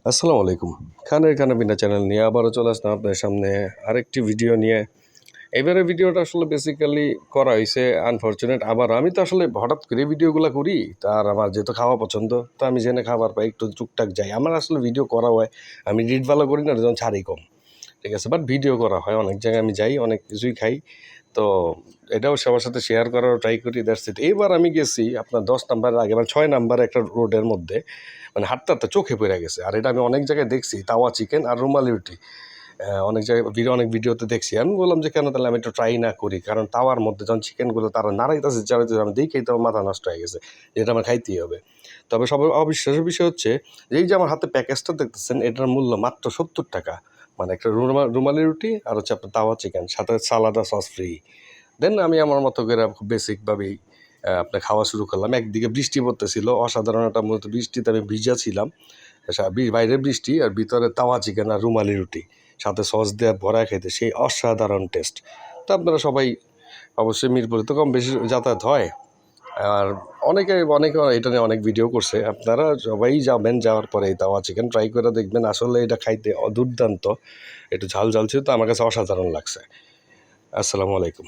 আসসালামু আলাইকুম। খানের খানাপিনা চ্যানেল নিয়ে আবারও চলে আসলাম আপনাদের সামনে আরেকটি ভিডিও নিয়ে। এবারে ভিডিওটা আসলে বেসিক্যালি করা হয়েছে আনফরচুনেট আবার আমি তো আসলে হঠাৎ করে ভিডিওগুলো করি। তার আমার যেহেতু খাওয়া পছন্দ, তো আমি জেনে খাবার পাই একটু টুকটাক যাই। আমার আসলে ভিডিও করা হয়, আমি রিড ভালো করি না, যখন ছাড়ি কম, ঠিক আছে, বাট ভিডিও করা হয়, অনেক জায়গায় আমি যাই, অনেক কিছুই খাই। তো এটাও সবার সাথে শেয়ার করার ট্রাই করি, দ্যাটস ইট। এইবার আমি গেছি আপনার 10 নাম্বার আগে, মানে 6 নাম্বার একটা রোডের মধ্যে, মানে হাঁটতে হাঁটতে চোখে পড়ে গেছে। আর এটা আমি অনেক জায়গায় দেখছি, তাওয়া চিকেন আর রুমালি রুটি। অনেক জায়গায় অনেক ভিডিওতে দেখছি। আমি বললাম যে কেন তাহলে আমি একটু ট্রাই না করি, কারণ তাওয়ার মধ্যে যখন চিকেনগুলো তারা নাড়াইতেছে চাড়াইতেছে, আমি দেখেই তো মাথা নষ্ট হয়ে গেছে, যেটা আমার খাইতেই হবে। তবে সবার অবিশ্বাসের বিষয় হচ্ছে যে এই যে আমার হাতে প্যাকেজটা দেখতেছেন, এটার মূল্য মাত্র 70 টাকা। মানে একটা রুমালি রুটি আর হচ্ছে আপনার তাওয়া চিকেন, সাথে সালাদ আর সস ফ্রি। দেন আমি আমার মতো করে খুব বেসিকভাবেই আপনার খাওয়া শুরু করলাম। একদিকে বৃষ্টি পড়তেছিল, অসাধারণ একটা মূলত বৃষ্টিতে আমি ভিজা ছিলাম। বাইরে বৃষ্টি আর ভিতরে তাওয়া চিকেন আর রুমালি রুটি, সাথে সস দিয়ে ভরা খেতে সেই অসাধারণ টেস্ট। তো আপনারা সবাই অবশ্যই মিরপুরে তো কম বেশি যাতায়াত হয়। আর অনেকে অনেকে এটা নিয়ে অনেক ভিডিও করছে, আপনারা সবাই যাবেন, যাওয়ার পরে এই তাওয়া চিকেন ট্রাই করে দেখবেন। আসলে এটা খাইতে দুর্দান্ত, একটু ঝাল ঝাল ছিল, তো আমার কাছে অসাধারণ লাগছে। আসসালামু আলাইকুম।